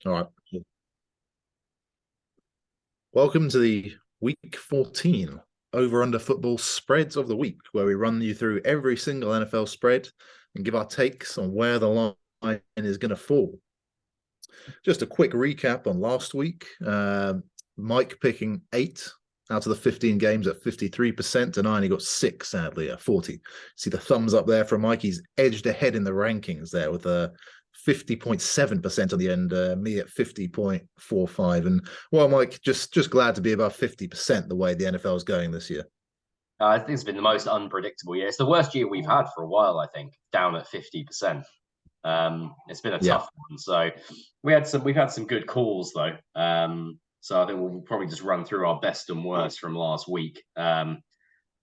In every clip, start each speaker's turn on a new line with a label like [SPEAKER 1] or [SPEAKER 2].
[SPEAKER 1] All right. Welcome to the week 14 over under football spreads of the week, where we run you through every single NFL spread and give our takes on where the line is going to fall. Just a quick recap on last week. Mike picking 8 out of the 15 games at 53%, and I only got 6, sadly, at 40. See the thumbs up there from Mike. He's edged ahead in the rankings there with a 50.7% on the end, me at 50.45. And well, Mike, just glad to be above 50% the way the NFL is going this year.
[SPEAKER 2] I think it's been the most unpredictable year. It's the worst year we've had for a while, I think, down at 50%. It's been a tough one. So we've had some good calls though. So I think we'll probably just run through our best and worst from last week. And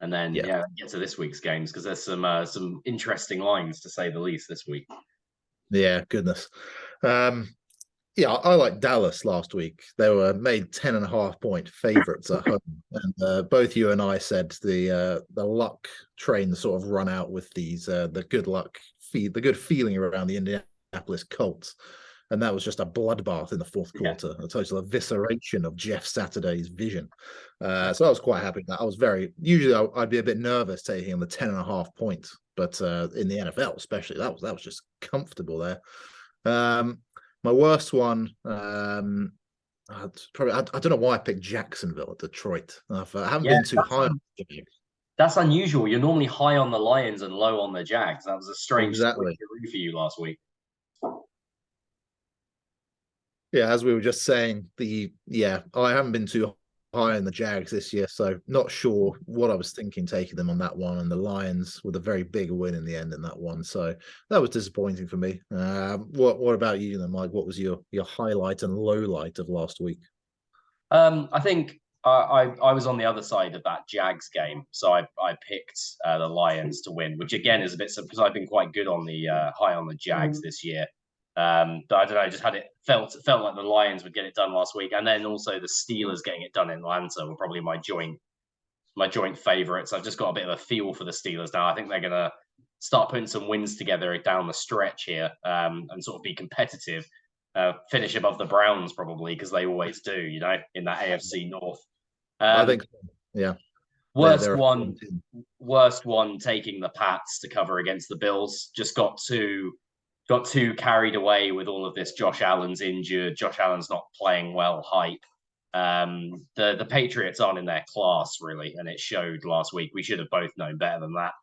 [SPEAKER 2] then get to this week's games because there's some interesting lines to say the least this week.
[SPEAKER 1] Yeah, goodness. I like Dallas last week. They were made 10.5-point favorites at home. And both you and I said the luck train sort of run out with these the good luck the good feeling around the Indianapolis Colts. And that was just a bloodbath in the fourth quarter, a total evisceration of Jeff Saturday's vision. So I was quite happy with that. I was usually I'd be a bit nervous taking on the 10.5 points, but in the NFL especially, that was just comfortable there. My worst one, I don't know why I picked Jacksonville at Detroit. I haven't been too high on the Jags.
[SPEAKER 2] That's unusual. You're normally high on the Lions and low on the Jags. That was a strange
[SPEAKER 1] switcheroo
[SPEAKER 2] for you last week.
[SPEAKER 1] Yeah, as we were just saying, I haven't been too high on the Jags this year, so not sure what I was thinking taking them on that one. And the Lions with a very big win in the end in that one, so that was disappointing for me. What about you then, Mike? What was your highlight and low light of last week?
[SPEAKER 2] I think I was on the other side of that Jags game, so I picked the Lions to win, which again is a bit because I've been quite good on the high on the Jags this year. But I don't know, just felt like the Lions would get it done last week, and then also the Steelers getting it done in Atlanta were probably my joint favorites. I've just got a bit of a feel for the Steelers now. I think they're gonna start putting some wins together down the stretch here, and sort of be competitive. Finish above the Browns probably because they always do, in that AFC North.
[SPEAKER 1] I think, yeah.
[SPEAKER 2] Worst one taking the Pats to cover against the Bills. Just got too carried away with all of this. Josh Allen's injured. Josh Allen's not playing well. Hype. The Patriots aren't in their class really, and it showed last week. We should have both known better than that.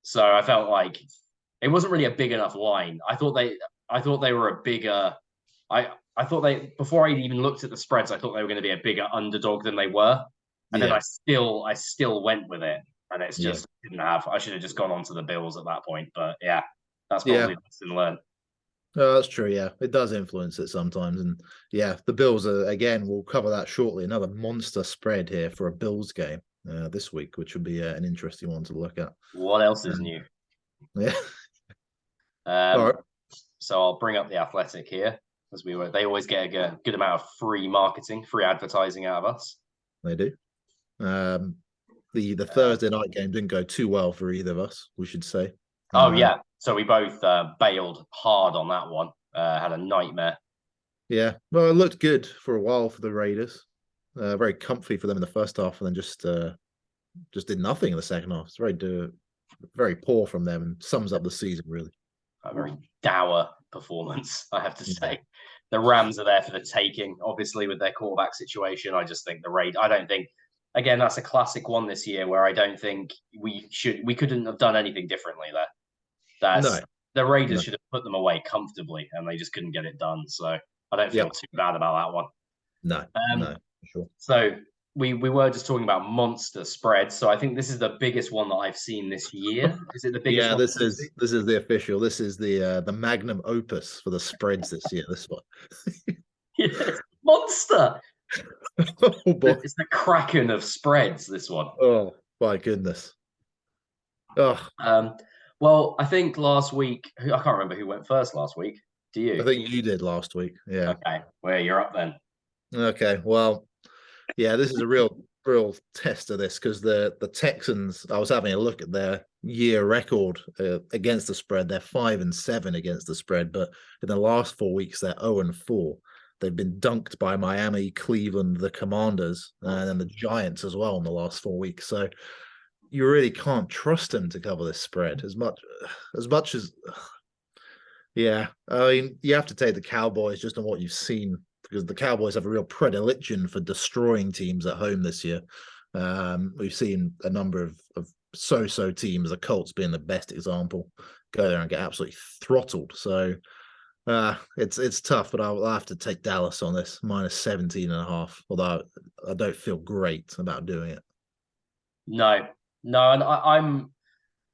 [SPEAKER 2] So I felt like it wasn't really a big enough line. I thought they were a bigger. I thought before I even looked at the spreads, I thought they were going to be a bigger underdog than they were, and then I still went with it, and it's just didn't have. I should have just gone on to the Bills at that point, but yeah, that's probably lesson learned.
[SPEAKER 1] Oh, that's true. Yeah, it does influence it sometimes, and the Bills are, again. We'll cover that shortly. Another monster spread here for a Bills game this week, which would be an interesting one to look at.
[SPEAKER 2] What else is new?
[SPEAKER 1] Yeah.
[SPEAKER 2] All right. So I'll bring up the Athletic here because they always get a good amount of free marketing, free advertising out of us.
[SPEAKER 1] They do. The Thursday night game didn't go too well for either of us, we should say.
[SPEAKER 2] So we both bailed hard on that one. Had a nightmare.
[SPEAKER 1] Yeah, well, it looked good for a while for the Raiders. Very comfy for them in the first half, and then just did nothing in the second half. It's very poor from them, and sums up the season really.
[SPEAKER 2] A very dour performance, I have to say. The Rams are there for the taking, obviously, with their quarterback situation. I just think I don't think, again, that's a classic one this year where I don't think we couldn't have done anything differently there. The Raiders should have put them away comfortably, and they just couldn't get it done. So I don't feel too bad about that one.
[SPEAKER 1] No, for sure.
[SPEAKER 2] So we were just talking about monster spreads. So I think this is the biggest one that I've seen this year. Is it the biggest?
[SPEAKER 1] Yeah, this is the official. This is the magnum opus for the spreads this year. This one.
[SPEAKER 2] Yes, monster.
[SPEAKER 1] Oh, boy.
[SPEAKER 2] It's the Kraken of spreads. This one.
[SPEAKER 1] Oh my goodness.
[SPEAKER 2] Oh. Well, I think last week, I can't remember who went first last week. Do you?
[SPEAKER 1] I think you did last week. Yeah.
[SPEAKER 2] Okay. Well, you're up then.
[SPEAKER 1] Okay. Well, yeah, this is a real real test of this because the Texans, I was having a look at their year record against the spread. They're 5-7 against the spread, but in the last 4 weeks they're 0-4. They've been dunked by Miami, Cleveland, the Commanders, and then the Giants as well in the last 4 weeks. So you really can't trust them to cover this spread as much as yeah. I mean, you have to take the Cowboys just on what you've seen because the Cowboys have a real predilection for destroying teams at home this year. We've seen a number of so-so teams, the Colts being the best example, go there and get absolutely throttled. So it's tough, but I'll have to take Dallas on this minus 17.5. Although I don't feel great about doing it.
[SPEAKER 2] No, and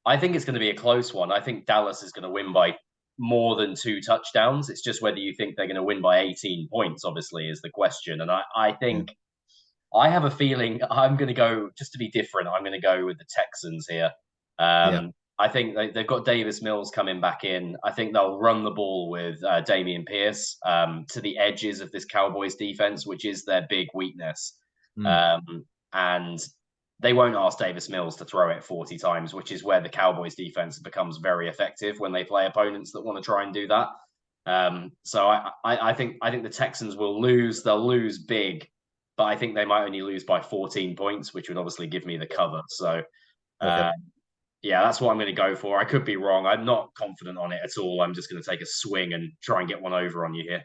[SPEAKER 2] I think it's going to be a close one. I think Dallas is going to win by more than 2 touchdowns. It's just whether you think they're going to win by 18 points, obviously, is the question. And I think I have a feeling I'm going to go, just to be different, I'm going to go with the Texans here. I think they've got Davis Mills coming back in. I think they'll run the ball with Dameon Pierce to the edges of this Cowboys defense, which is their big weakness. And they won't ask Davis Mills to throw it 40 times, which is where the Cowboys defense becomes very effective when they play opponents that want to try and do that. So I think the Texans will lose. They'll lose big, but I think they might only lose by 14 points, which would obviously give me the cover. So yeah, that's what I'm going to go for. I could be wrong. I'm not confident on it at all. I'm just going to take a swing and try and get one over on you here.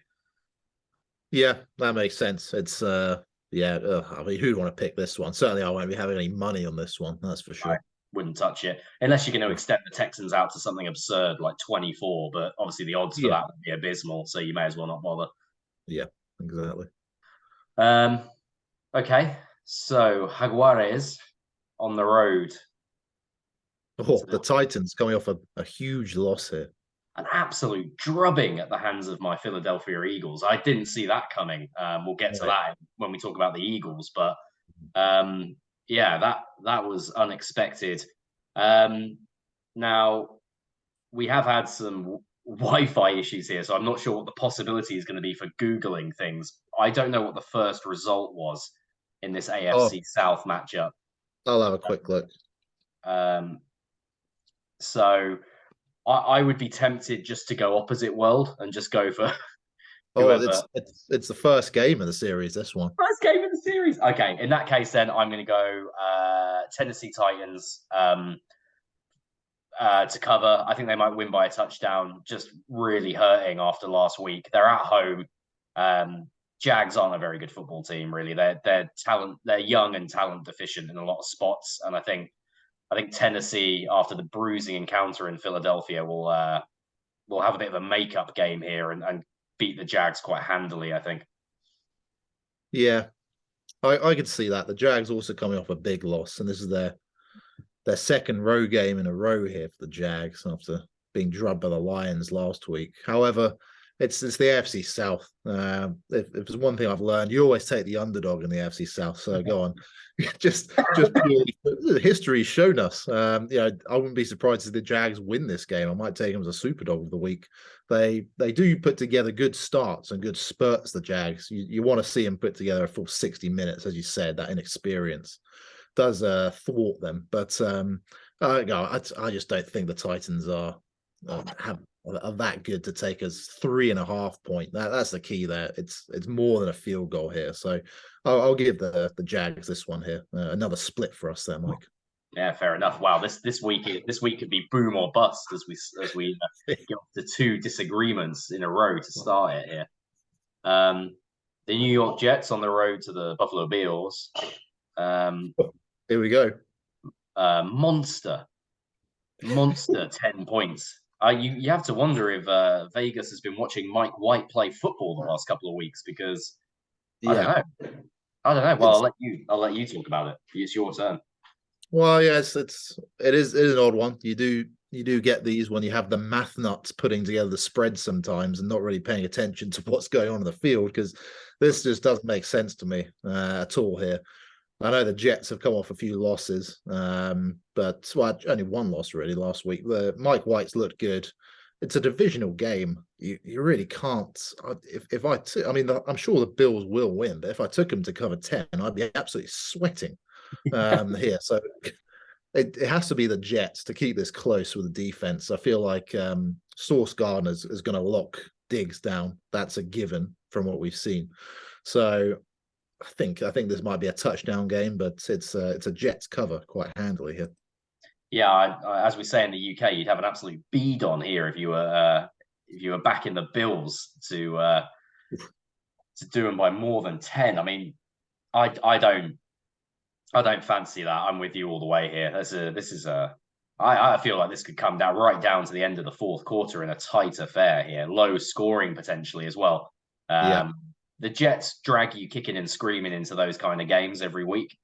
[SPEAKER 1] Yeah, that makes sense. It's I mean, who'd want to pick this one? Certainly, I won't be having any money on this one. That's for sure.
[SPEAKER 2] I wouldn't touch it unless you're going to extend the Texans out to something absurd like 24. But obviously, the odds for that would be abysmal. So you may as well not bother.
[SPEAKER 1] Yeah, exactly.
[SPEAKER 2] Okay, so Jaguares on the road.
[SPEAKER 1] Oh, the Titans coming off a huge loss here.
[SPEAKER 2] An absolute drubbing at the hands of my Philadelphia Eagles. I didn't see that coming. We'll get to that when we talk about the Eagles, but that was unexpected. Now we have had some Wi-Fi issues here, so I'm not sure what the possibility is going to be for Googling things. I don't know what the first result was in this AFC South matchup.
[SPEAKER 1] I'll have a quick look.
[SPEAKER 2] So I would be tempted just to go opposite world and just go for.
[SPEAKER 1] It's the first game of the series. This one.
[SPEAKER 2] First game of the series. Okay, in that case, then I'm going to go Tennessee Titans to cover. I think they might win by a touchdown. Just really hurting after last week. They're at home. Jags aren't a very good football team, really. They're young and talent deficient in a lot of spots, and I think Tennessee, after the bruising encounter in Philadelphia, will have a bit of a makeup game here and beat the Jags quite handily, I think.
[SPEAKER 1] Yeah, I could see that. The Jags also coming off a big loss, and this is their second road game in a row here for the Jags after being drubbed by the Lions last week. However, it's the AFC South. If there's one thing I've learned, you always take the underdog in the AFC South. So go on. just purely, history's shown us. I wouldn't be surprised if the Jags win this game. I might take them as a super dog of the week. They do put together good starts and good spurts. The Jags, you want to see them put together a full 60 minutes, as you said. That inexperience does thwart them. But I just don't think the Titans are that good to take us 3.5 point. That's the key there. It's more than a field goal here. So I'll give the Jags this one here. Another split for us there, Mike.
[SPEAKER 2] Yeah, fair enough. Wow, this week could be boom or bust as we get up to 2 disagreements in a row to start it here. The New York Jets on the road to the Buffalo Bills.
[SPEAKER 1] Here we go.
[SPEAKER 2] Monster 10 points. You have to wonder if Vegas has been watching Mike White play football the last couple of weeks because I don't know. Well, I'll let you talk about it. It's your turn.
[SPEAKER 1] Well, yes, it is an odd one. You do get these when you have the math nuts putting together the spread sometimes and not really paying attention to what's going on in the field because this just doesn't make sense to me at all here. I know the Jets have come off a few losses, but only one loss really last week. Mike White's looked good. it's a divisional game. You really can't. If I took, I mean, I'm sure the Bills will win, but if I took them to cover 10, I'd be absolutely sweating here. So it has to be the Jets to keep this close with the defense. I feel like Sauce Gardner is going to lock Diggs down. That's a given from what we've seen. So I think this might be a touchdown game, but it's a Jets cover quite handily here.
[SPEAKER 2] Yeah, as we say in the UK, you'd have an absolute bead on here if you were backing the Bills to do them by more than 10. I mean, I don't fancy that. I'm with you all the way here. I feel like this could come down right down to the end of the fourth quarter in a tight affair here, low scoring potentially as well.
[SPEAKER 1] Yeah.
[SPEAKER 2] The Jets drag you kicking and screaming into those kind of games every week.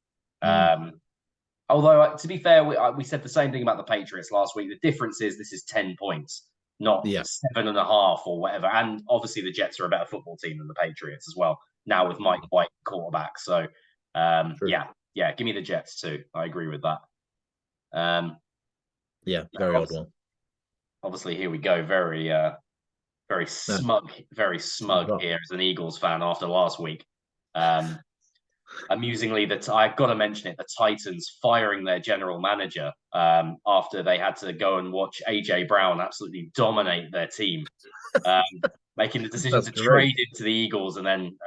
[SPEAKER 2] Although, to be fair, we said the same thing about the Patriots last week. The difference is this is 10 points, not 7.5 or whatever. And obviously, the Jets are a better football team than the Patriots as well, now with Mike White quarterback. So, yeah, give me the Jets too. I agree with that.
[SPEAKER 1] Very odd one.
[SPEAKER 2] Obviously, here we go. Very smug here as an Eagles fan after last week. Amusingly, I've got to mention it, the Titans firing their general manager after they had to go and watch AJ Brown absolutely dominate their team, making the decision to trade into the Eagles and then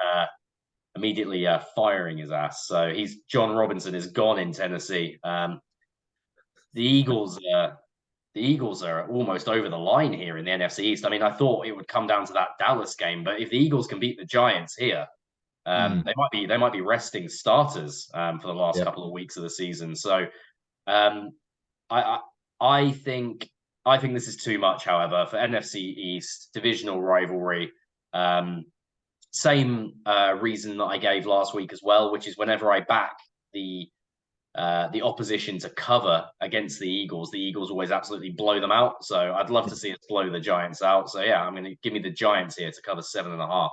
[SPEAKER 2] immediately firing his ass. So John Robinson is gone in Tennessee. The Eagles are almost over the line here in the NFC East. I mean, I thought it would come down to that Dallas game, but if the Eagles can beat the Giants here, they might be resting starters for the last couple of weeks of the season. So I think this is too much. However, for NFC East divisional rivalry, same reason that I gave last week as well, which is whenever I back the opposition to cover against the Eagles always absolutely blow them out. So I'd love to see us blow the Giants out. So yeah, I'm going to give me the Giants here to cover 7.5.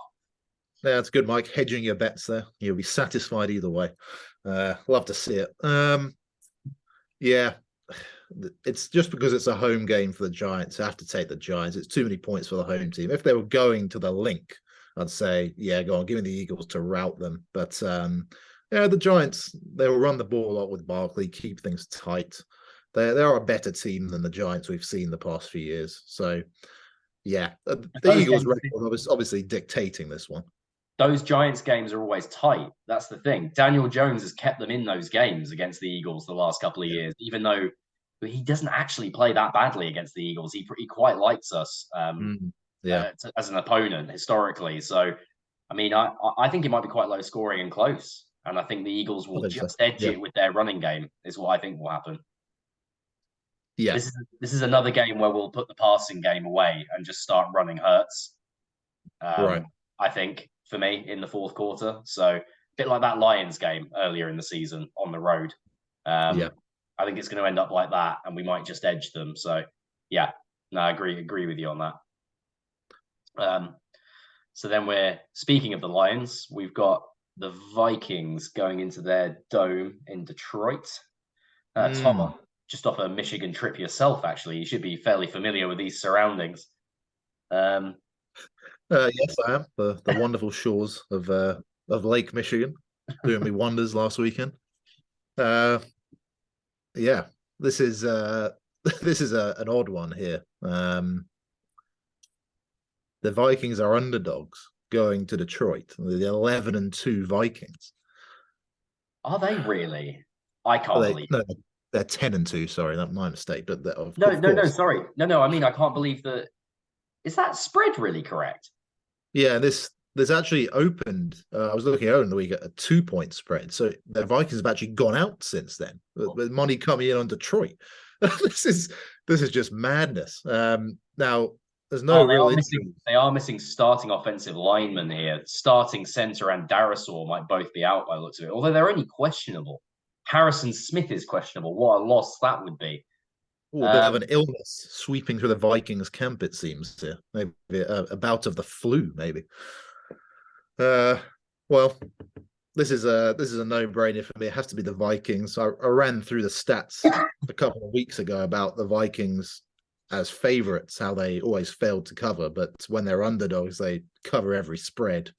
[SPEAKER 1] Yeah, that's good, Mike. Hedging your bets there. You'll be satisfied either way. Love to see it. Yeah, it's just because it's a home game for the Giants. I have to take the Giants. It's too many points for the home team. If they were going to the Link, I'd say, yeah, go on, give me the Eagles to rout them. But the Giants, they will run the ball a lot with Barkley, keep things tight. They are a better team than the Giants we've seen the past few years. So, yeah, the Eagles record was obviously dictating this one.
[SPEAKER 2] Those Giants games are always tight. That's the thing. Daniel Jones has kept them in those games against the Eagles the last couple of years, even though he doesn't actually play that badly against the Eagles. He quite likes us as an opponent historically. So, I mean, I think it might be quite low scoring and close. And I think the Eagles will just edge it with their running game is what I think will happen.
[SPEAKER 1] Yeah.
[SPEAKER 2] This is another game where we'll put the passing game away and just start running Hurts.
[SPEAKER 1] Right.
[SPEAKER 2] I think, for me, in the fourth quarter. So a bit like that Lions game earlier in the season on the road. I think it's going to end up like that, and we might just edge them. So, yeah, no, I agree with you on that. So then speaking of the Lions, we've got the Vikings going into their dome in Detroit. Tom, just off a Michigan trip yourself, actually, you should be fairly familiar with these surroundings.
[SPEAKER 1] Yes, I am. The wonderful shores of Lake Michigan, doing me wonders last weekend. This is an odd one here. The Vikings are underdogs going to Detroit. The 11-2 Vikings.
[SPEAKER 2] Are they really? I can't believe.
[SPEAKER 1] No, they're 10-2. Sorry, that's my mistake. But
[SPEAKER 2] no, sorry, no. I mean, I can't believe that. Is that spread really correct?
[SPEAKER 1] Yeah, there's actually opened. I was looking earlier in the week at a 2-point spread. So the Vikings have actually gone out since then. With money coming in on Detroit. This is just madness. Now there's no
[SPEAKER 2] they are missing starting offensive linemen here. Starting center and Darisaw might both be out by the looks of it. Although they're only questionable. Harrison Smith is questionable. What a loss that would be.
[SPEAKER 1] They have an illness sweeping through the Vikings camp, it seems. Here. Maybe a bout of the flu, maybe. Well, this is a no-brainer for me. It has to be the Vikings. I ran through the stats a couple of weeks ago about the Vikings as favorites, how they always failed to cover, but when they're underdogs, they cover every spread.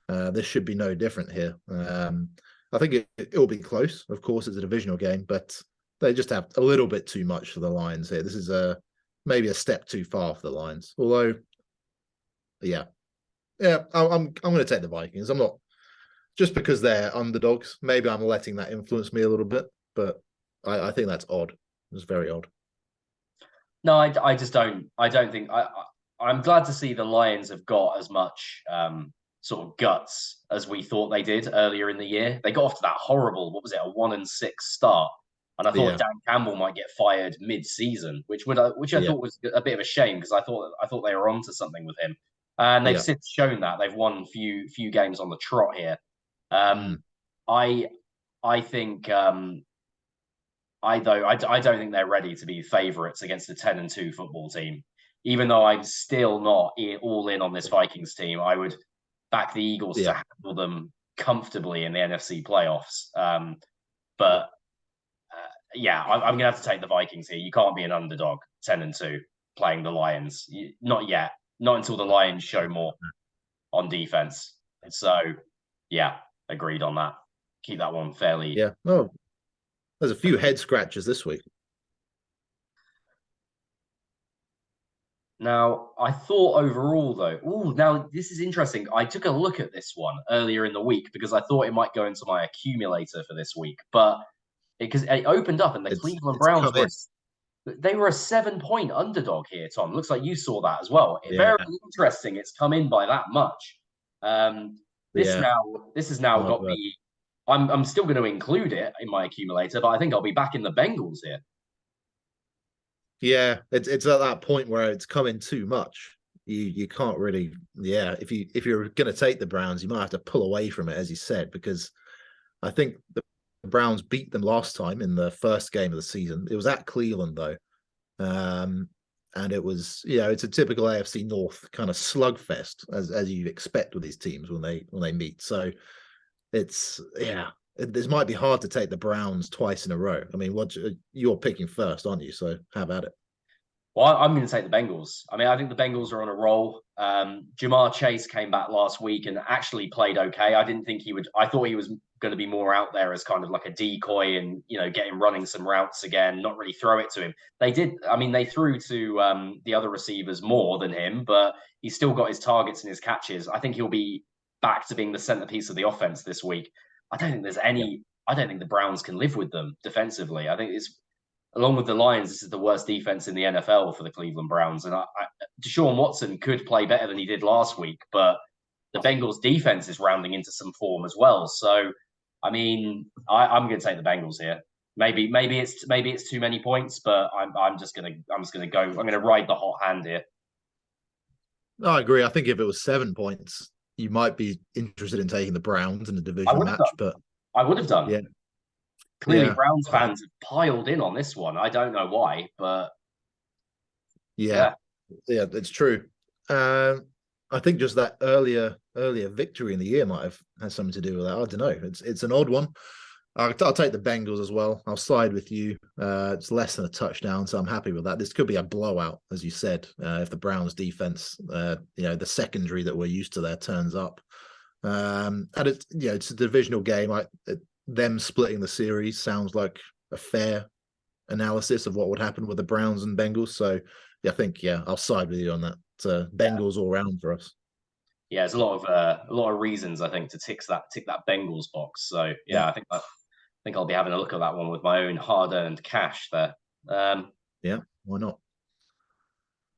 [SPEAKER 1] This should be no different here. I think it'll be close. Of course, it's a divisional game, but they just have a little bit too much for the Lions here. This is maybe a step too far for the Lions. Although, yeah, I'm going to take the Vikings. I'm not, just because they're underdogs. Maybe I'm letting that influence me a little bit, but I think that's odd. It's very odd.
[SPEAKER 2] No, I just don't. I don't think. I'm glad to see the Lions have got as much sort of guts as we thought they did earlier in the year. They got off to that horrible, what was it, a 1-6 start, and I thought Dan Campbell might get fired mid-season, which I thought was a bit of a shame because I thought they were onto something with him, and they've since shown that they've won few games on the trot here. I think. I don't think they're ready to be favourites against a 10-2 football team. Even though I'm still not all in on this Vikings team, I would back the Eagles to handle them comfortably in the NFC playoffs. I'm going to have to take the Vikings here. You can't be an underdog 10-2 playing the Lions. Not yet. Not until the Lions show more on defense. So, yeah, agreed on that. Keep that one fairly.
[SPEAKER 1] Yeah. Oh. There's a few head scratches this week.
[SPEAKER 2] Now, I thought overall, though, now this is interesting. I took a look at this one earlier in the week because I thought it might go into my accumulator for this week. But because it opened up and the Cleveland Browns were a 7-point underdog here, Tom. Looks like you saw that as well. Very interesting. It's come in by that much. This has now got me. I'm still going to include it in my accumulator, but I think I'll be back in the Bengals here.
[SPEAKER 1] Yeah, it's at that point where it's coming too much. You can't really, if you're going to take the Browns, you might have to pull away from it, as you said, because I think the Browns beat them last time in the first game of the season. It was at Cleveland though, and it was it's a typical AFC North kind of slugfest as you expect with these teams when they meet. So. This might be hard to take the Browns twice in a row. I mean, you're picking first, aren't you? So how about it?
[SPEAKER 2] Well, I'm going to take the Bengals. I mean, I think the Bengals are on a roll. Jamar Chase came back last week and actually played okay. I didn't think he would. I thought he was going to be more out there as kind of like a decoy and, get him running some routes again, not really throw it to him. They did. I mean, they threw to the other receivers more than him, but he's still got his targets and his catches. I think he'll be back to being the centerpiece of the offense this week. I don't think there's any. I don't think the Browns can live with them defensively. I think it's along with the Lions. This is the worst defense in the NFL for the Cleveland Browns, and Deshaun Watson could play better than he did last week, but the Bengals defense is rounding into some form as well. So, I mean, I'm going to take the Bengals here. Maybe it's too many points, but I'm just going to go. I'm going to ride the hot hand here.
[SPEAKER 1] No, I agree. I think if it was 7 points, you might be interested in taking the Browns in the divisional match, but
[SPEAKER 2] I would have done.
[SPEAKER 1] Yeah.
[SPEAKER 2] Clearly, Browns fans have piled in on this one. I don't know why, but
[SPEAKER 1] yeah, it's true. I think just that earlier victory in the year might have had something to do with that. I don't know. It's an odd one. I'll take the Bengals as well. I'll side with you. It's less than a touchdown, so I'm happy with that. This could be a blowout, as you said, if the Browns defense, the secondary that we're used to there turns up. And it's a divisional game. Them splitting the series sounds like a fair analysis of what would happen with the Browns and Bengals. So I think I'll side with you on that. Bengals all round for us.
[SPEAKER 2] Yeah, there's a lot of reasons I think to tick that Bengals box. So I think I'll be having a look at that one with my own hard-earned cash there.
[SPEAKER 1] Why not?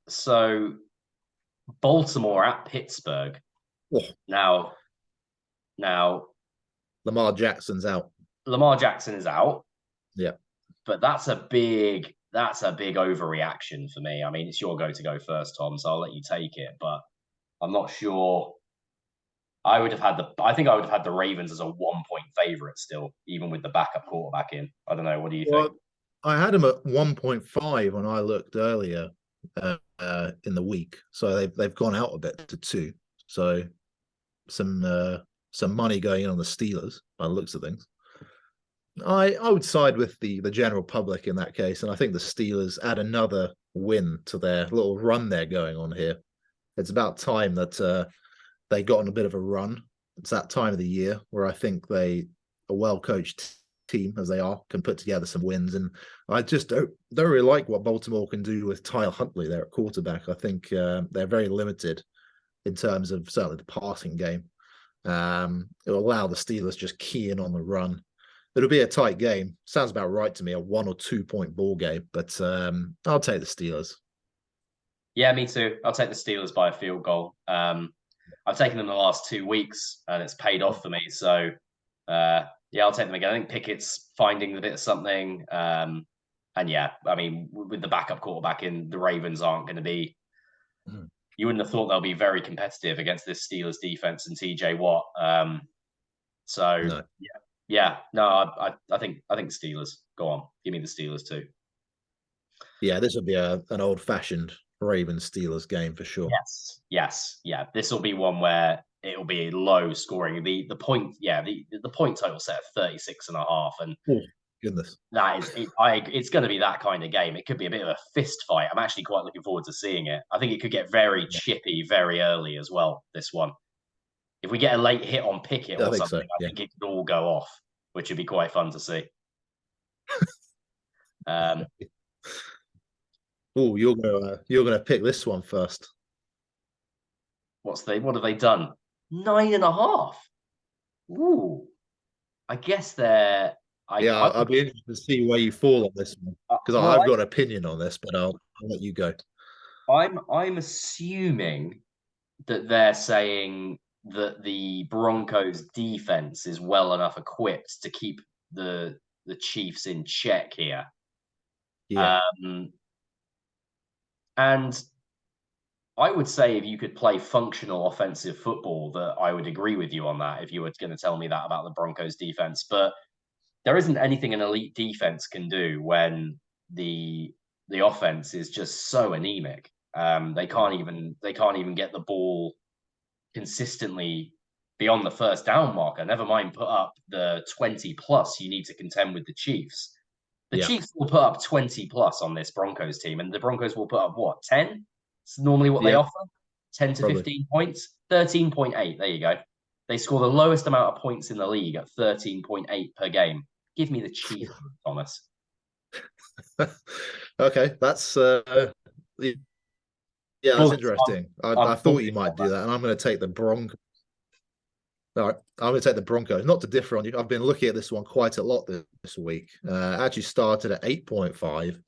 [SPEAKER 2] So, Baltimore at Pittsburgh.
[SPEAKER 1] Oh.
[SPEAKER 2] Now,
[SPEAKER 1] Lamar Jackson's out.
[SPEAKER 2] Lamar Jackson is out.
[SPEAKER 1] Yeah,
[SPEAKER 2] but that's a big overreaction for me. I mean, it's your go to go first, Tom, so I'll let you take it. But I'm not sure. I think I would have had the Ravens as a 1-point favorite still, even with the backup quarterback in. I don't know. What do you think?
[SPEAKER 1] I had them at 1.5 when I looked earlier in the week. So they've gone out a bit to 2. So some money going in on the Steelers by the looks of things. I would side with the general public in that case, and I think the Steelers add another win to their little run they're going on here. It's about time that they got on a bit of a run. It's that time of the year where I think a well-coached team as they are can put together some wins. And I just don't really like what Baltimore can do with Tyler Huntley there at quarterback. I think they're very limited in terms of certainly the passing game. It'll allow the Steelers just key in on the run. It'll be a tight game. Sounds about right to me, a 1 or 2 point ball game. But I'll take the Steelers.
[SPEAKER 2] Yeah, me too. I'll take the Steelers by a field goal. I've taken them the last 2 weeks, and it's paid off for me. So, yeah, I'll take them again. I think Pickett's finding a bit of something. And yeah, I mean, with the backup quarterback in, the Ravens aren't going to be. You wouldn't have thought they'll be very competitive against this Steelers defense and TJ Watt. So no. I think Steelers. Go on, give me the Steelers too.
[SPEAKER 1] Yeah, this would be an old-fashioned Ravens Steelers game for sure.
[SPEAKER 2] Yes. This will be one where it'll be low scoring. The point, the point total set at 36.5, and
[SPEAKER 1] goodness,
[SPEAKER 2] that is it. It's going to be that kind of game. It could be a bit of a fist fight. I'm actually quite looking forward to seeing it. I think it could get very chippy very early as well. This one, if we get a late hit on Pickett or something, I think it could all go off, which would be quite fun to see.
[SPEAKER 1] Oh, you're gonna pick this one first.
[SPEAKER 2] What have they done? 9.5. Ooh, I guess they're.
[SPEAKER 1] I'd be interested to see where you fall on this one, because I've got an opinion on this, but I'll let you go.
[SPEAKER 2] I'm assuming that they're saying that the Broncos defense is well enough equipped to keep the Chiefs in check here.
[SPEAKER 1] Yeah.
[SPEAKER 2] And I would say if you could play functional offensive football, that I would agree with you on that if you were going to tell me that about the Broncos defense. But there isn't anything an elite defense can do when the offense is just so anemic. They can't even get the ball consistently beyond the first down marker. Never mind put up the 20 plus you need to contend with the Chiefs. The Chiefs will put up 20 plus on this Broncos team, and the Broncos will put up what, 10? It's normally what they offer. 10 to 15 points. 13.8. There you go. They score the lowest amount of points in the league at 13.8 per game. Give me the Chiefs, Thomas.
[SPEAKER 1] Okay, that's that's interesting. I thought you might do that, and I'm going to take the Broncos. All right, I'm going to take the Broncos. Not to differ on you, I've been looking at this one quite a lot this week. Actually started at 8.5.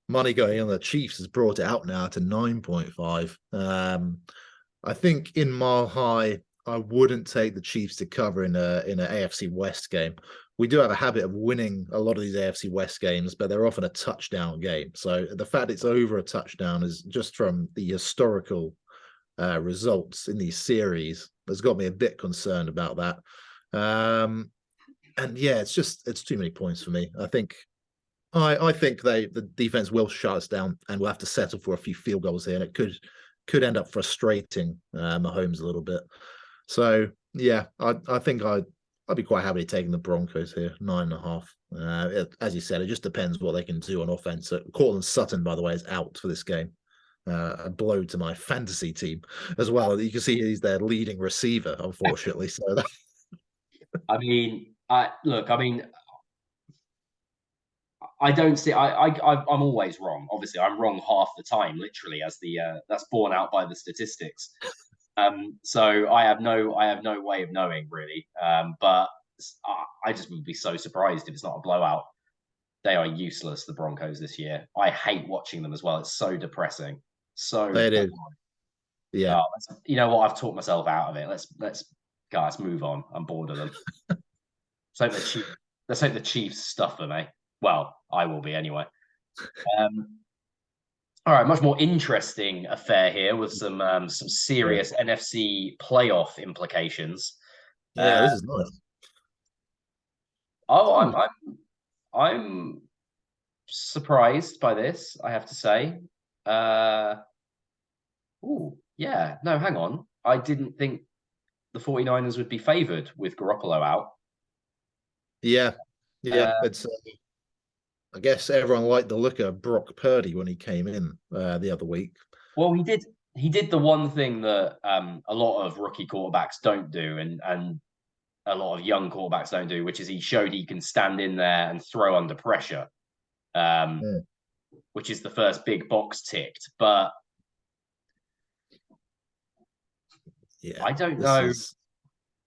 [SPEAKER 1] Money going on the Chiefs has brought it out now to 9.5. I think in Mile High, I wouldn't take the Chiefs to cover in an AFC West game. We do have a habit of winning a lot of these AFC West games, but they're often a touchdown game. So the fact it's over a touchdown is just from the historical results in these series has got me a bit concerned about that. And yeah, it's too many points for me. I think the defense will shut us down, and we'll have to settle for a few field goals here, and it could end up frustrating Mahomes a little bit. So yeah, I think I'd be quite happy taking the Broncos here, 9.5. As you said, it just depends what they can do on offense. Cortland Sutton, by the way, is out for this game. A blow to my fantasy team as well. You can see he's their leading receiver, unfortunately. So
[SPEAKER 2] I don't see. I'm always wrong. Obviously, I'm wrong half the time, literally, as that's borne out by the statistics. So I have no way of knowing really. But I just would be so surprised if it's not a blowout. They are useless, the Broncos, this year. I hate watching them as well. It's so depressing. So
[SPEAKER 1] it is. Yeah.
[SPEAKER 2] You know what? I've talked myself out of it. Let's move on. I'm bored of them. Let's hope the Chiefs stuff them, eh? Well, I will be anyway. All right, much more interesting affair here with some serious NFC playoff implications.
[SPEAKER 1] Yeah, this is nice.
[SPEAKER 2] Oh, I'm surprised by this, I have to say. No, hang on. I didn't think the 49ers would be favored with Garoppolo out.
[SPEAKER 1] Yeah, it's I guess everyone liked the look of Brock Purdy when he came in the other week.
[SPEAKER 2] Well, he did the one thing that a lot of rookie quarterbacks don't do, and a lot of young quarterbacks don't do, which is he showed he can stand in there and throw under pressure,
[SPEAKER 1] Yeah.
[SPEAKER 2] which is the first big box ticked. But
[SPEAKER 1] Yeah,
[SPEAKER 2] I don't know.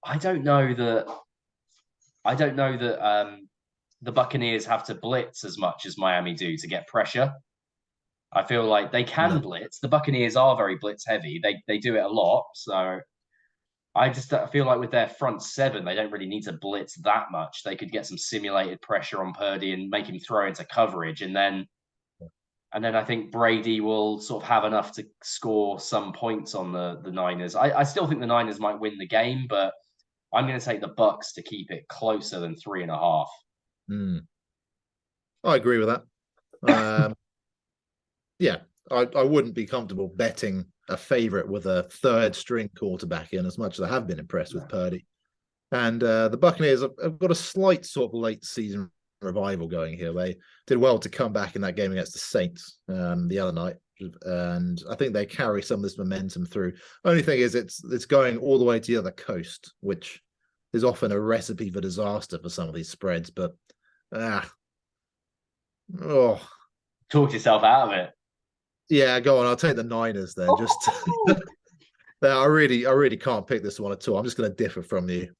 [SPEAKER 2] I don't know that. I don't know that the Buccaneers have to blitz as much as Miami do to get pressure. I feel like they can
[SPEAKER 1] No.
[SPEAKER 2] blitz. The Buccaneers are very blitz heavy. They do it a lot. So I feel like with their front seven, they don't really need to blitz that much. They could get some simulated pressure on Purdy and make him throw into coverage, and then I think Brady will sort of have enough to score some points on the Niners. I still think the Niners might win the game, but I'm going to take the Bucks to keep it closer than 3.5.
[SPEAKER 1] I agree with that. Yeah, I wouldn't be comfortable betting a favorite with a third string quarterback in, as much as I have been impressed with Purdy. And the Buccaneers have got a slight sort of late season revival going here. They did well to come back in that game against the Saints the other night, and I think they carry some of this momentum through. Only thing is, it's going all the way to the other coast, which is often a recipe for disaster for some of these spreads. But
[SPEAKER 2] talk yourself out of it.
[SPEAKER 1] Yeah, go on. I'll take the Niners then. Just I really can't pick this one at all. I'm just going to differ from you.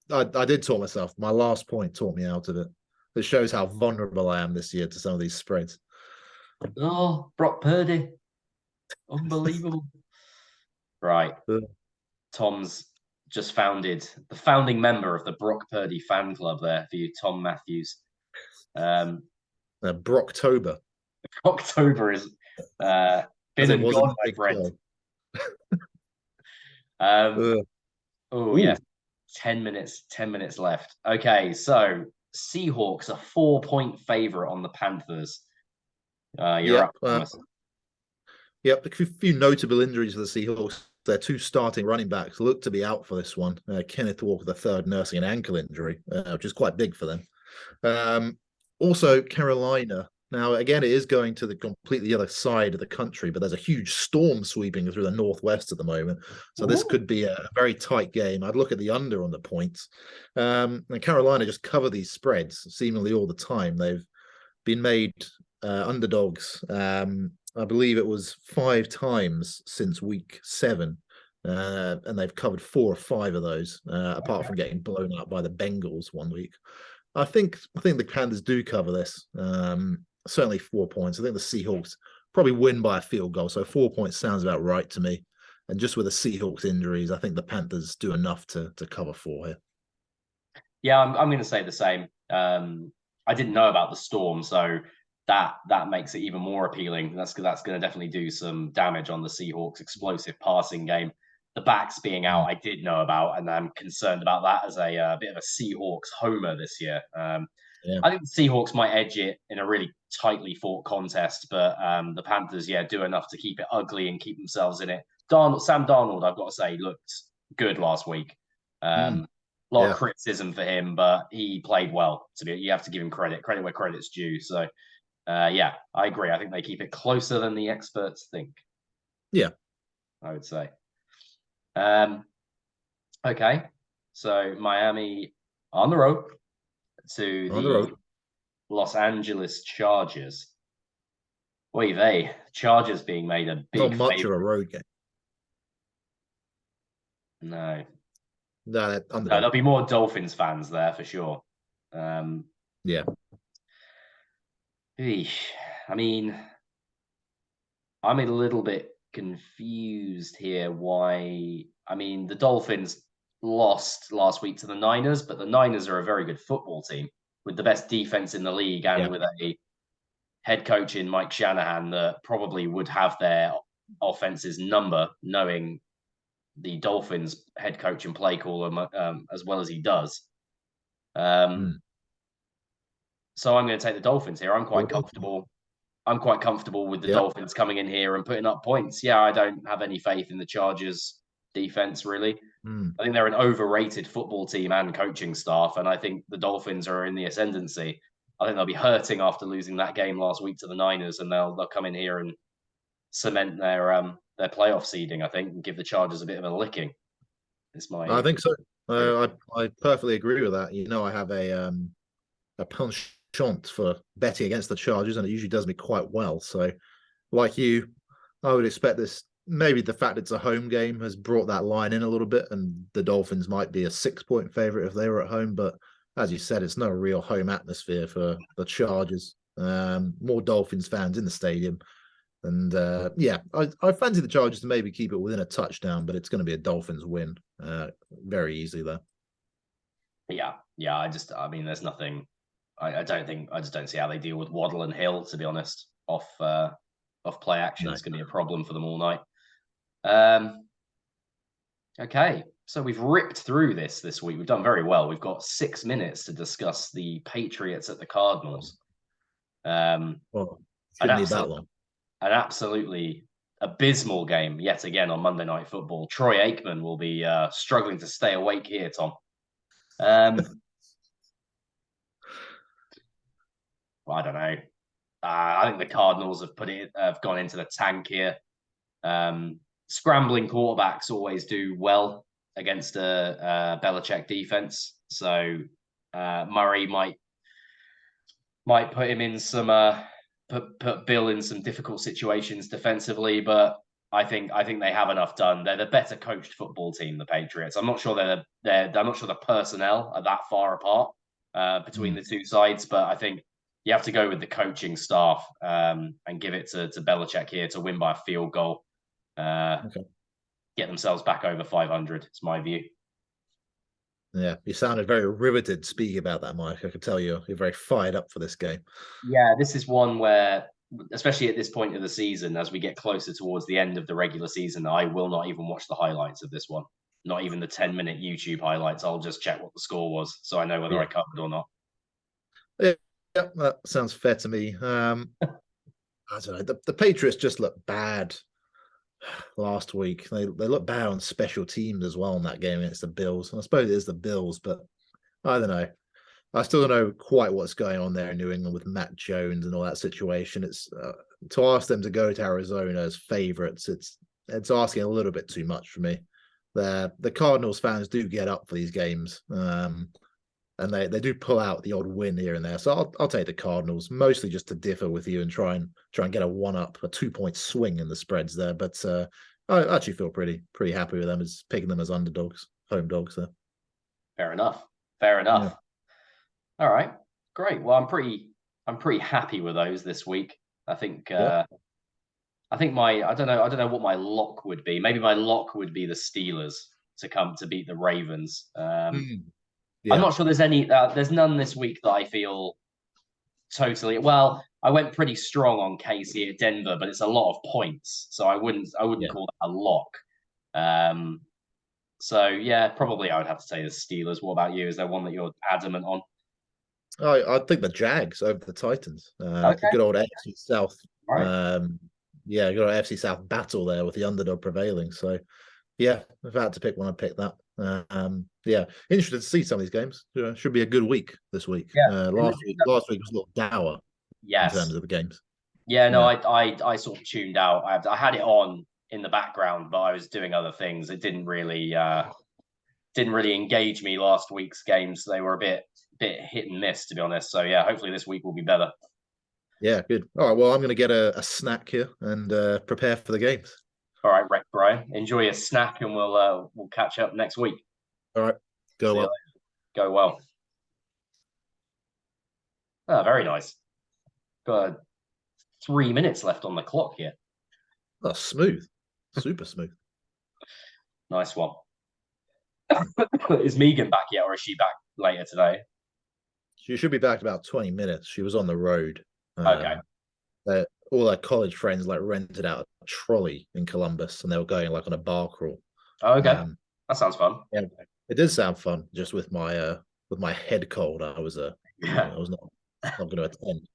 [SPEAKER 1] I did talk myself. My last point taught me out of it. It shows how vulnerable I am this year to some of these spreads.
[SPEAKER 2] Oh, Brock Purdy. Unbelievable. Right. Tom's just founded the founding member of the Brock Purdy fan club there for you, Tom Matthews.
[SPEAKER 1] Brocktober.
[SPEAKER 2] October is been and gone, my friend. Oh yeah, 10 minutes left. Okay, so Seahawks are 4-point favorite on the Panthers. You're up, Thomas.
[SPEAKER 1] Yep, a few notable injuries for the Seahawks. Their two starting running backs look to be out for this one. Kenneth Walker III nursing an ankle injury, which is quite big for them. Also, Carolina. Now, again, it is going to the completely other side of the country, but there's a huge storm sweeping through the northwest at the moment. So this could be a very tight game. I'd look at the under on the points. And Carolina just cover these spreads seemingly all the time. They've been made underdogs. I believe it was 5 times since week 7. And they've covered 4 or 5 of those, apart from getting blown out by the Bengals one week. I think the Panthers do cover this. Certainly 4 points. I think the Seahawks probably win by a field goal. So 4 points sounds about right to me. And just with the Seahawks injuries, I think the Panthers do enough to cover 4 here.
[SPEAKER 2] Yeah, I'm going to say the same. I didn't know about the storm, so that makes it even more appealing. That's going to definitely do some damage on the Seahawks' explosive passing game. The backs being out, I did know about, and I'm concerned about that as a bit of a Seahawks homer this year. I think the Seahawks might edge it in a really tightly fought contest, but the Panthers, do enough to keep it ugly and keep themselves in it. Sam Darnold, I've got to say, looked good last week. A lot of criticism for him, but he played well. You have to give him credit where credit's due. So, I agree. I think they keep it closer than the experts think.
[SPEAKER 1] Yeah,
[SPEAKER 2] I would say. Okay, so Miami on the road to the Los Angeles Chargers. Boy, Chargers being made a big
[SPEAKER 1] not much
[SPEAKER 2] favorite.
[SPEAKER 1] of a road game.
[SPEAKER 2] No,
[SPEAKER 1] there'll
[SPEAKER 2] be more Dolphins fans there for sure.
[SPEAKER 1] Yeah.
[SPEAKER 2] I mean, I'm a little bit confused here why. I mean, the Dolphins lost last week to the Niners, but the Niners are a very good football team with the best defense in the league and with a head coach in Mike Shanahan that probably would have their offense's number, knowing the Dolphins head coach and play caller as well as he does. So I'm going to take the Dolphins here. I'm quite comfortable. I'm quite comfortable with the Dolphins coming in here and putting up points. Yeah, I don't have any faith in the Chargers defense, really. I think they're an overrated football team and coaching staff, and I think the Dolphins are in the ascendancy. I think they'll be hurting after losing that game last week to the Niners, and they'll come in here and cement their playoff seeding, I think, and give the Chargers a bit of a licking. It's
[SPEAKER 1] I
[SPEAKER 2] my
[SPEAKER 1] think so. I perfectly agree with that. You know, I have a penchant for betting against the Chargers, and it usually does me quite well. So, like you, I would expect this. Maybe the fact it's a home game has brought that line in a little bit, and the Dolphins might be a 6-point favorite if they were at home. But as you said, it's no real home atmosphere for the Chargers. More Dolphins fans in the stadium. And yeah, I fancy the Chargers to maybe keep it within a touchdown, but it's going to be a Dolphins win very easily there.
[SPEAKER 2] yeah. I mean, there's nothing. I just don't see how they deal with Waddle and Hill, to be honest. Off play action is going to be a problem for them all night. Okay, so we've ripped through this week. We've done very well. We've got 6 minutes to discuss the Patriots at the Cardinals.
[SPEAKER 1] Well, shouldn't need that long.
[SPEAKER 2] An absolutely abysmal game yet again on Monday Night Football. Troy Aikman will be struggling to stay awake here, Tom. I don't know. I think the Cardinals have gone into the tank here. Scrambling quarterbacks always do well against a Belichick defense. So Murray might put him in some put Bill in some difficult situations defensively, but I think they have enough done. They're the better coached football team, the Patriots. I'm not sure I'm not sure the personnel are that far apart between the two sides, but I think you have to go with the coaching staff and give it to Belichick here to win by a field goal. Get themselves back over 500. It's my view.
[SPEAKER 1] Yeah, you sounded very riveted speaking about that, Mike. I could tell you're very fired up for this game.
[SPEAKER 2] Yeah, this is one where, especially at this point of the season, as we get closer towards the end of the regular season, I will not even watch the highlights of this one. Not even the 10-minute YouTube highlights. I'll just check what the score was so I know whether I covered or not.
[SPEAKER 1] Yeah, that sounds fair to me. I don't know. The Patriots just look bad last week. They look bad on special teams as well in that game against the Bills. And I suppose it is the Bills, but I don't know. I still don't know quite what's going on there in New England with Matt Jones and all that situation. It's to ask them to go to Arizona as favorites. It's asking a little bit too much for me. The Cardinals fans do get up for these games, and they do pull out the odd win here and there. So I'll take the Cardinals, mostly just to differ with you and try and get a 2-point swing in the spreads there. But I actually feel pretty happy with them as picking them as underdogs, home dogs there.
[SPEAKER 2] Fair enough. Yeah. All right, great. Well, I'm pretty happy with those this week. I think I don't know what my lock would be. Maybe my lock would be the Steelers to beat the Ravens. I'm not sure there's any. There's none this week that I feel totally. Well, I went pretty strong on KC at Denver, but it's a lot of points, so I wouldn't call that a lock. So yeah, probably I would have to say the Steelers. What about you? Is there one that you're adamant on?
[SPEAKER 1] I think the Jags over the Titans. Good old AFC South.
[SPEAKER 2] Right.
[SPEAKER 1] Good old AFC South battle there with the underdog prevailing. So, yeah, if I had to pick one, I'd pick that. Interested to see some of these games. Should be a good week this week.
[SPEAKER 2] Yeah.
[SPEAKER 1] Last week was a little dour in terms of the games.
[SPEAKER 2] Yeah, no, I sort of tuned out. I had it on in the background, but I was doing other things. It didn't really engage me last week's games. They were a bit hit and miss, to be honest. So yeah, hopefully this week will be better. Yeah,
[SPEAKER 1] good. All right, well, I'm going to get a snack here and prepare for the games.
[SPEAKER 2] All right, Brian, enjoy your snack, and we'll catch up next week.
[SPEAKER 1] All right, go well.
[SPEAKER 2] Go well. Oh, very nice. Got 3 minutes left on the clock here.
[SPEAKER 1] Oh, smooth, super smooth.
[SPEAKER 2] Nice one. Is Megan back yet, or is she back later today?
[SPEAKER 1] She should be back in about 20 minutes. She was on the road.
[SPEAKER 2] Okay.
[SPEAKER 1] All her college friends rented out a trolley in Columbus, and they were going on a bar crawl.
[SPEAKER 2] Oh, okay. That sounds fun.
[SPEAKER 1] Yeah, it did sound fun. Just with my head cold, I was not going to attend.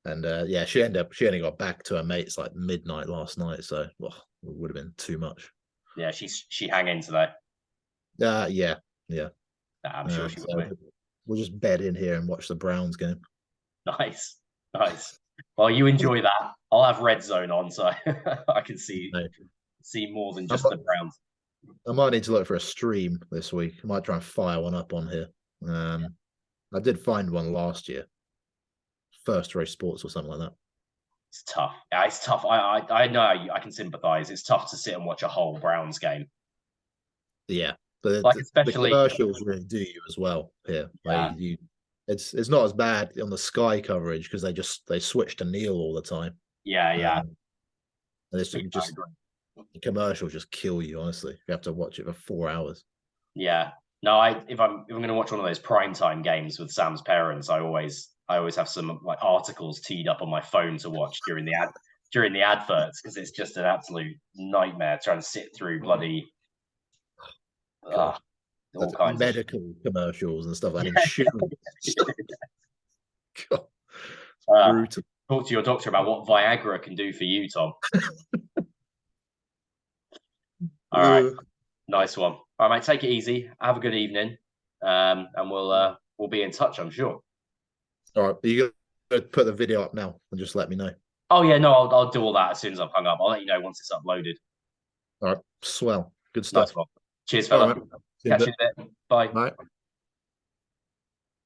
[SPEAKER 1] And she only got back to her mates midnight last night, so it would have been too much.
[SPEAKER 2] Yeah, she hang in today.
[SPEAKER 1] Yeah.
[SPEAKER 2] I'm sure she will.
[SPEAKER 1] We'll just bed in here and watch the Browns game.
[SPEAKER 2] Nice, nice. Well, you enjoy that. I'll have Red Zone on, so I can see more than just the Browns.
[SPEAKER 1] I might need to look for a stream this week. I might try and fire one up on here. I did find one last year, First Race Sports or something like that.
[SPEAKER 2] It's tough. Yeah, it's tough. I know I can sympathise. It's tough to sit and watch a whole Browns game.
[SPEAKER 1] Yeah, but
[SPEAKER 2] Like,
[SPEAKER 1] the
[SPEAKER 2] especially
[SPEAKER 1] commercials really do you as well here.
[SPEAKER 2] Yeah.
[SPEAKER 1] Like it's not as bad on the Sky coverage because they switch to Neil all the time.
[SPEAKER 2] Yeah.
[SPEAKER 1] And it's just the commercials just kill you. Honestly, you have to watch it for 4 hours.
[SPEAKER 2] Yeah. No, if I'm going to watch one of those primetime games with Sam's parents, I always have some like articles teed up on my phone to watch during the adverts, because it's just an absolute nightmare trying to sit through bloody all kinds
[SPEAKER 1] medical commercials and stuff like insurance. God, brutal.
[SPEAKER 2] Talk to your doctor about what Viagra can do for you, Tom. All right, nice one. All right, mate, take it easy. Have a good evening, and we'll be in touch, I'm sure.
[SPEAKER 1] All right, you gonna put the video up now and just let me know.
[SPEAKER 2] Oh yeah, no, I'll do all that as soon as I've hung up. I'll let you know once it's uploaded.
[SPEAKER 1] All right, swell, good stuff.
[SPEAKER 2] Nice one. Cheers, fella.
[SPEAKER 1] Right,
[SPEAKER 2] catch you in a bit. Bye.
[SPEAKER 1] Bye.